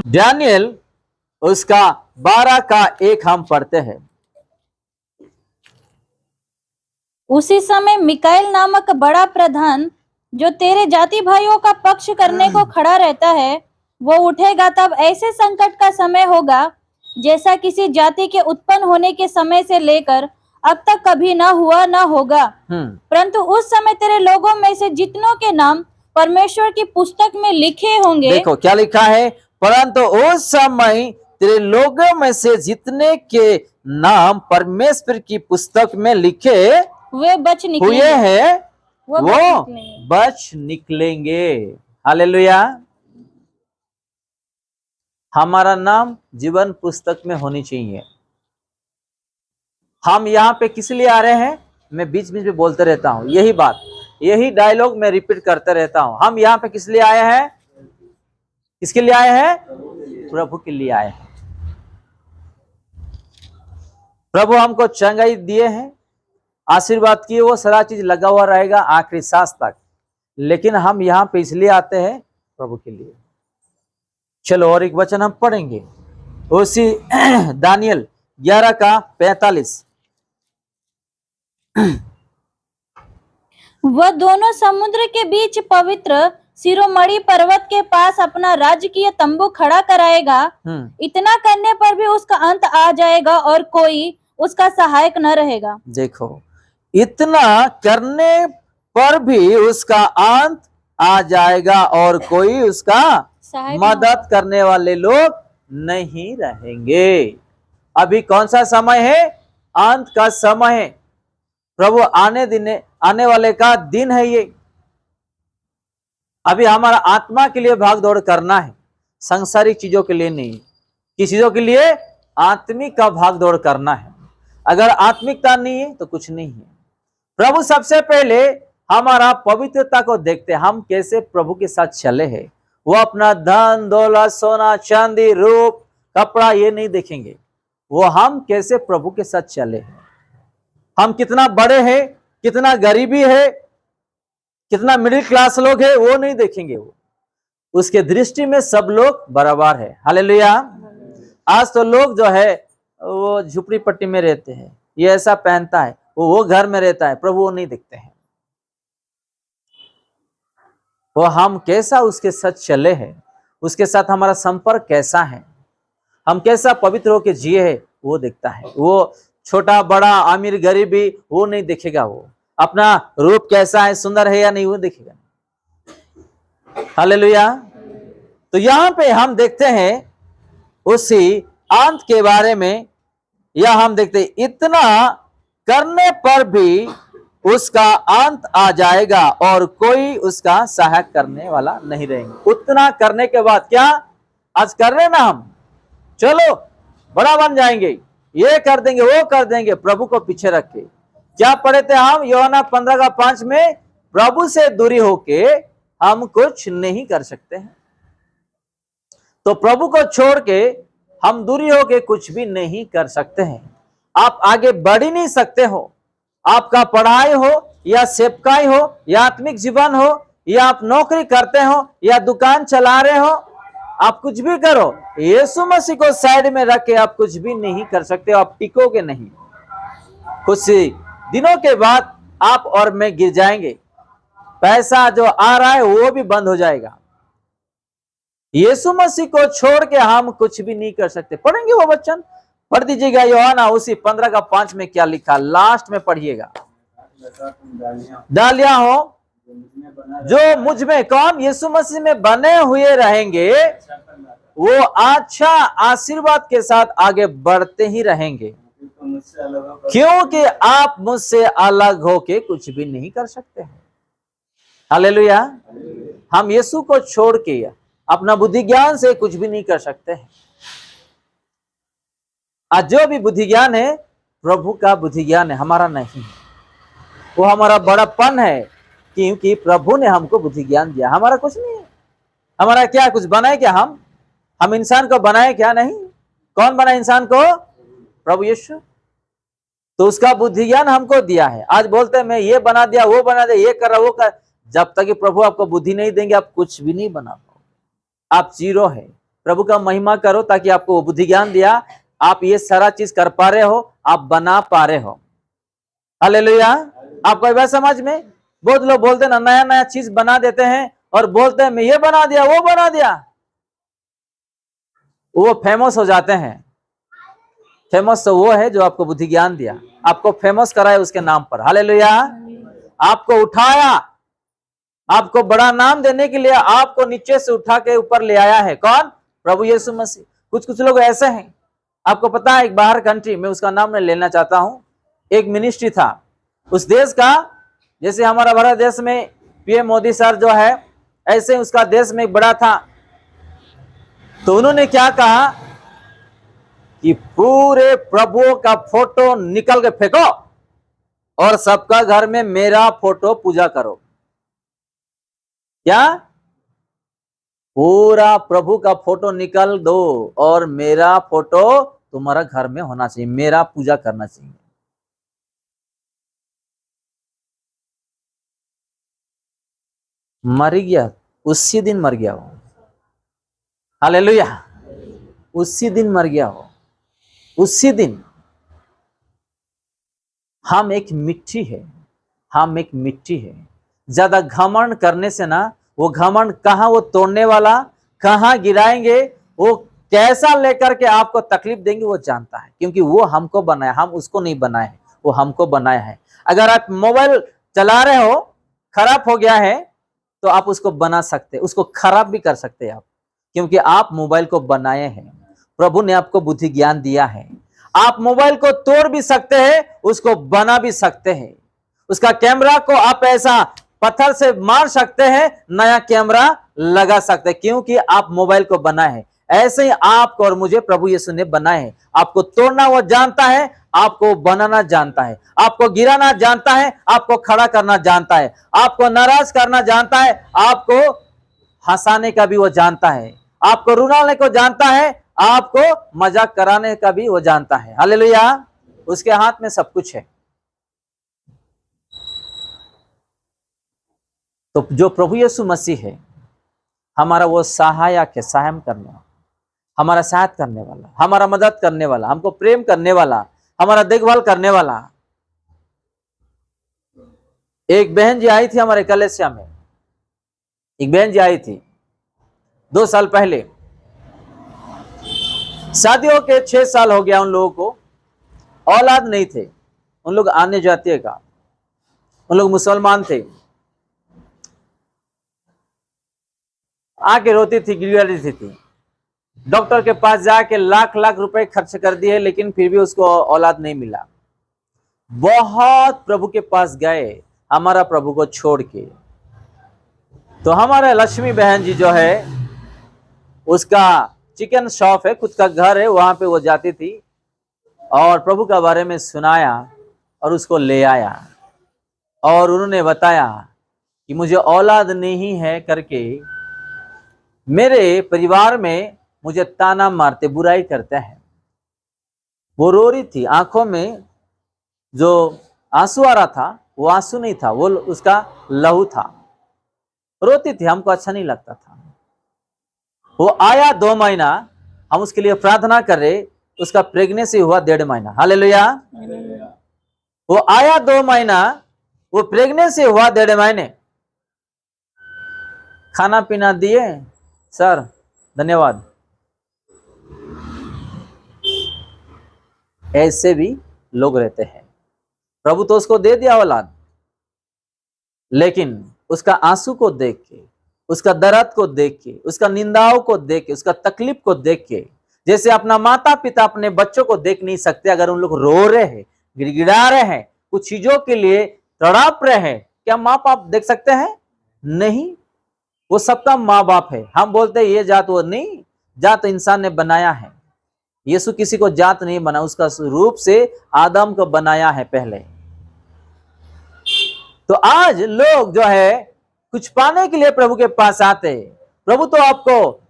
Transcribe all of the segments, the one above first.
Daniel उसका 12 का 1 हम पढ़ते हैं। उसी समय मिकाएल नामक बड़ा प्रधान, जो तेरे जाति भाइयों का पक्ष करने को खड़ा रहता है, वो उठेगा। तब ऐसे संकट का समय होगा जैसा किसी जाति के उत्पन्न होने के समय से लेकर अब तक कभी ना हुआ ना होगा। परंतु उस समय तेरे लोगों में से जितनों के नाम परमेश्वर की पुस्तक में लिखे होंगे। देखो क्या लिखा है, परंतु उस समय तेरे लोगों में से जितने के नाम परमेश्वर की पुस्तक में लिखे वे बच हुए निकलेंगे। हैं, वो वो बच निकलेंगे। हालेलुया। हमारा नाम जीवन पुस्तक में होनी चाहिए। हम यहाँ पे किस लिए आ रहे हैं? मैं बीच बीच में बोलते रहता हूँ यही बात, यही डायलॉग मैं रिपीट करते रहता हूँ। हम यहाँ पे किस लिए आए हैं? किसके लिए आए हैं? प्रभु के लिए आए हैं। प्रभु हमको चंगाई दिए हैं, आशीर्वाद किए, वो सारा चीज लगा हुआ रहेगा आखिरी सांस तक। लेकिन हम यहाँ पे इसलिए आते हैं प्रभु के लिए। चलो और एक वचन हम पढ़ेंगे, उसी दानियल 11 का 45। वह दोनों समुद्र के बीच पवित्र शिरोमणि पर्वत के पास अपना राजकीय तंबू खड़ा कराएगा। इतना करने पर भी उसका अंत आ जाएगा और कोई उसका सहायक न रहेगा। देखो, इतना करने पर भी उसका अंत आ जाएगा और कोई उसका मदद करने वाले लोग नहीं रहेंगे। अभी कौन सा समय है? अंत का समय है। प्रभु आने वाले का दिन है ये। अभी हमारा आत्मा के लिए भाग दौड़ करना है, सांसारिक चीजों के लिए नहीं। किस चीजों के लिए? आत्मिक का भाग दौड़ करना है। अगर आत्मिकता नहीं है तो कुछ नहीं है। प्रभु सबसे पहले हमारा पवित्रता को देखते हैं, हम कैसे प्रभु के साथ चले हैं। वो अपना धन दौलत, सोना चांदी, रूप, कपड़ा ये नहीं देखेंगे। वो हम कैसे प्रभु के साथ चले हैं। हम कितना बड़े हैं, कितना गरीबी है, कितना मिडिल क्लास लोग हैं, वो नहीं देखेंगे। वो उसके दृष्टि में सब लोग बराबर है। हालेलुया। आज तो लोग जो है वो झुपड़ी पट्टी में रहते हैं, ये ऐसा पहनता है, वो घर में रहता है, प्रभु वो नहीं देखते हैं। वो हम कैसा उसके साथ चले हैं, उसके साथ हमारा संपर्क कैसा है, हम कैसा पवित्र होकर जिए हैं, वो देखता है। वो छोटा बड़ा अमीर गरीबी वो नहीं देखेगा। वो अपना रूप कैसा है, सुंदर है या नहीं, वो देखेगा। हालेलुया। तो यहाँ पे हम देखते हैं उसी अंत के बारे में। यह हम देखते हैं, इतना करने पर भी उसका अंत आ जाएगा और कोई उसका सहायक करने वाला नहीं रहेंगे। उतना करने के बाद क्या आज कर रहे ना हम, चलो बड़ा बन जाएंगे, ये कर देंगे, वो कर देंगे, प्रभु को पीछे रख के। क्या पढ़े थे हम यूहन्ना 15 का 5 में? प्रभु से दूरी होके हम कुछ नहीं कर सकते हैं। तो प्रभु को छोड़ के हम दूरी होके कुछ भी नहीं कर सकते हैं। आप आगे बढ़ ही नहीं सकते हो। आपका पढ़ाई हो या सेवकाई हो या आत्मिक जीवन हो या आप नौकरी करते हो या दुकान चला रहे हो, आप कुछ भी करो, यीशु मसीह को साइड में रख के आप कुछ भी नहीं कर सकते हो। आप टिकोगे नहीं। कुछ दिनों के बाद आप और मैं गिर जाएंगे। पैसा जो आ रहा है वो भी बंद हो जाएगा। यीशु मसीह को छोड़ के हम कुछ भी नहीं कर सकते। पढ़ेंगे वो वचन, पढ़ दीजिएगा यूहन्ना उसी 15 का 5 में क्या लिखा, लास्ट में पढ़िएगा। डालियां हो जो मुझ में, कौन? यीशु मसीह में बने हुए रहेंगे, वो अच्छा आशीर्वाद के साथ आगे बढ़ते ही रहेंगे, क्योंकि आप मुझसे अलग होके कुछ भी नहीं कर सकते हैं। हालेलुया। हम यीशु को छोड़ के अपना बुद्धि ज्ञान से कुछ भी नहीं कर सकते हैं। आज जो भी बुद्धि ज्ञान है प्रभु का बुद्धि ज्ञान है, हमारा नहीं है। वो हमारा बड़ापन है, क्योंकि प्रभु ने हमको बुद्धि ज्ञान दिया। हमारा कुछ नहीं है। हमारा क्या कुछ बनाए क्या? हम इंसान को बनाए क्या? नहीं। कौन बना इंसान को? प्रभु यीशु। तो उसका बुद्धि ज्ञान हमको दिया है। आज बोलते हैं मैं ये बना दिया, वो बना दिया, ये कर रहा, वो कर। जब तक कि प्रभु आपको बुद्धि नहीं देंगे आप कुछ भी नहीं बना पाओगे। आप जीरो है। प्रभु का महिमा करो, ताकि आपको वो बुद्धि ज्ञान दिया, आप ये सारा चीज कर पा रहे हो, आप बना पा रहे हो। हालेलुया। आपको बात समझ में? बहुत लोग बोलते हैं ना, नया नया चीज बना देते हैं और बोलते हैं मैं ये बना दिया, वो बना दिया, वो फेमस हो जाते हैं। फेमस तो वो है जो आपको बुद्धि ज्ञान दिया, आपको फेमस कराए उसके नाम पर। हालेलुया। आपको उठाया, आपको बड़ा नाम देने के लिए आपको नीचे से उठा के ऊपर ले आया है। कौन? प्रभु यीशु मसीह। कुछ लोग ऐसे हैं, आपको पता है, एक बाहर कंट्री में, उसका नाम मैं लेना चाहता हूं, एक मिनिस्ट्री था उस देश का, जैसे हमारा भारत देश में पीएम मोदी सर जो है, ऐसे उसका देश में एक बड़ा था। तो उन्होंने क्या कहा कि पूरे प्रभुओं का फोटो निकल के फेंको और सबका घर में मेरा फोटो पूजा करो। क्या? पूरा प्रभु का फोटो निकल दो और मेरा फोटो तुम्हारा घर में होना चाहिए, मेरा पूजा करना चाहिए। मर गया, उसी दिन मर गया वो। हालेलुया। उसी दिन मर गया हो, उसी दिन। हम एक मिट्टी है, हम एक मिट्टी है। ज्यादा घमंड करने से ना, वो घमंड कहां वो तोड़ने वाला, कहां गिराएंगे, वो कैसा लेकर के आपको तकलीफ देंगे, वो जानता है, क्योंकि वो हमको बनाया, हम उसको नहीं बनाए हैं, वो हमको बनाया है। अगर आप मोबाइल चला रहे हो, खराब हो गया है, तो आप उसको बना सकते, उसको खराब भी कर सकते हैं आप, क्योंकि आप मोबाइल को बनाए हैं। प्रभु ने आपको बुद्धि ज्ञान दिया है। आप मोबाइल को तोड़ भी सकते हैं, उसको बना भी सकते हैं। उसका कैमरा को आप ऐसा पत्थर से मार सकते हैं, नया कैमरा लगा सकते हैं, क्योंकि आप मोबाइल को बनाए हैं। ऐसे ही आपको और मुझे प्रभु यीशु ने बनाए हैं। आपको तोड़ना वो जानता है, आपको बनाना जानता है, आपको गिराना जानता है, आपको खड़ा करना जानता है, आपको नाराज करना जानता है, आपको हंसाने का भी वो जानता है, आपको रुलाने को जानता है, आपको मजाक कराने का भी वो जानता है। हालेलुया। उसके हाथ में सब कुछ है। तो जो प्रभु यीशु मसीह है, हमारा वो सहायक है, सहायम करने वाला, हमारा सहायता करने वाला, हमारा मदद करने वाला, हमको प्रेम करने वाला, हमारा देखभाल करने वाला। एक बहन जी आई थी हमारे कलेसिया में, एक बहन जी आई थी 2 साल पहले। शादियों के 6 साल हो गया उन लोगों को, औलाद नहीं थे। उन लोग आने जाते का, उन लोग मुसलमान थे। आके रोती थी, गिड़गिड़ाती थी। डॉक्टर के पास जाके लाख लाख रुपए खर्च कर दिए, लेकिन फिर भी उसको औलाद नहीं मिला। बहुत प्रभु के पास गए, हमारा प्रभु को छोड़ के। तो हमारे लक्ष्मी बहन जी जो है, उसका चिकन शॉप है, खुद का घर है, वहां पे वो जाती थी और प्रभु का बारे में सुनाया और उसको ले आया। और उन्होंने बताया कि मुझे औलाद नहीं है करके मेरे परिवार में मुझे ताना मारते, बुराई करते हैं। वो रो रही थी, आंखों में जो आंसू आ रहा था, वो आंसू नहीं था, वो उसका लहू था। रोती थी, हमको अच्छा नहीं लगता था। वो आया 2 महीना, हम उसके लिए प्रार्थना कर रहे, उसका प्रेगनेंसी हुआ 1.5 महीना। हालेलुया। वो आया 2 महीना, वो प्रेगनेंसी हुआ 1.5 महीने। खाना पीना दिए, सर धन्यवाद। ऐसे भी लोग रहते हैं। प्रभु तो उसको दे दिया औलाद, लेकिन उसका आंसू को देख के, उसका दर्द को देख के, उसका निंदाओं को देख के, उसका तकलीफ को देख के, जैसे अपना माता पिता अपने बच्चों को देख नहीं सकते, अगर उन लोग रो रहे हैं, गिड़गिड़ा रहे हैं, कुछ चीजों के लिए तड़प रहे हैं, क्या माँ बाप देख सकते हैं? नहीं। वो सबका माँ बाप है। हम बोलते हैं ये जात, वो नहीं, जात इंसान ने बनाया है। यीशु किसी को जात नहीं बना, उसका रूप से आदम को बनाया है पहले। तो आज लोग जो है कुछ पाने के लिए प्रभु के पास आते हैं। प्रभु तो आपको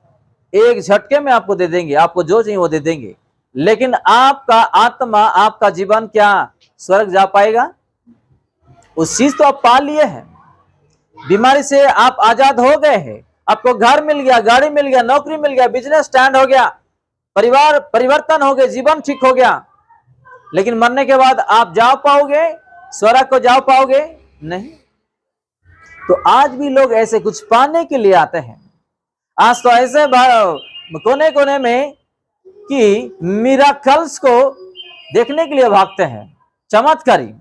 एक झटके में आपको दे देंगे, आपको जो चाहिए वो दे देंगे, लेकिन आपका आत्मा, आपका जीवन क्या स्वर्ग जा पाएगा? उस चीज तो आप पा लिए हैं। बीमारी से आप आजाद हो गए हैं, आपको घर मिल गया, गाड़ी मिल गया, नौकरी मिल गया, बिजनेस स्टैंड हो गया, परिवार परिवर्तन हो गया, जीवन ठीक हो गया, लेकिन मरने के बाद आप जा पाओगे स्वर्ग को, जा पाओगे नहीं। तो आज भी लोग ऐसे कुछ पाने के लिए आते हैं। आज तो ऐसे कोने कोने में कि मिराकल्स को देखने के लिए भागते हैं। चमत्कारी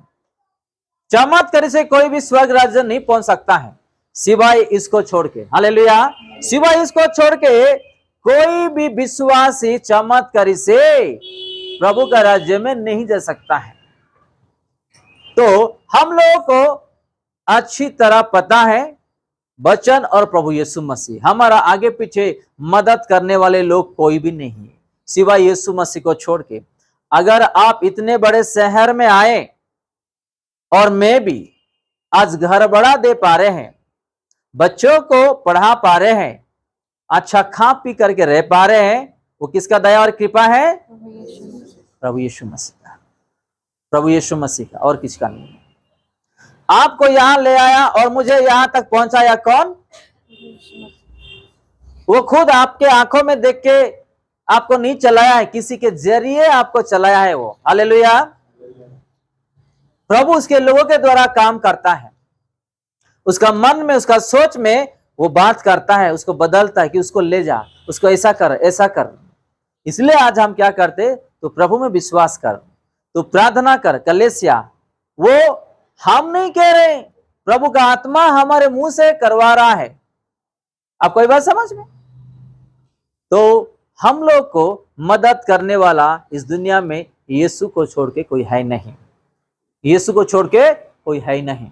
से कोई भी स्वर्ग राज्य नहीं पहुंच सकता है सिवाय इसको छोड़ के। हालेलुया। सिवाय इसको छोड़ के कोई भी विश्वासी चमत्कारी से प्रभु का राज्य में नहीं जा सकता है। तो हम लोगों को अच्छी तरह पता है वचन और प्रभु यीशु मसीह, हमारा आगे पीछे मदद करने वाले लोग कोई भी नहीं है सिवाय यीशु मसीह को छोड़ के। अगर आप इतने बड़े शहर में आए और मैं भी आज घर बड़ा दे पा रहे हैं, बच्चों को पढ़ा पा रहे हैं, अच्छा खा पी करके रह पा रहे हैं, वो किसका दया और कृपा है? प्रभु यीशु मसीह का, प्रभु यीशु मसीह का, और किसका नहीं। आपको यहां ले आया और मुझे यहां तक पहुंचाया कौन? वो खुद आपके आंखों में देख के आपको नहीं चलाया है, किसी के जरिए आपको चलाया है वो। हालेलुया। प्रभु उसके लोगों के द्वारा काम करता है, उसका मन में, उसका सोच में वो बात करता है, उसको बदलता है कि उसको ले जा, उसको ऐसा कर, ऐसा कर। इसलिए आज हम क्या करते? तो प्रभु में विश्वास कर, तो प्रार्थना कर। कलेसिया वो हम नहीं कह रहे, प्रभु का आत्मा हमारे मुंह से करवा रहा है। आपको ये बात समझ में? तो हम लोग को मदद करने वाला इस दुनिया में यीशु को छोड़ के कोई है नहीं, यीशु को छोड़ के कोई है नहीं।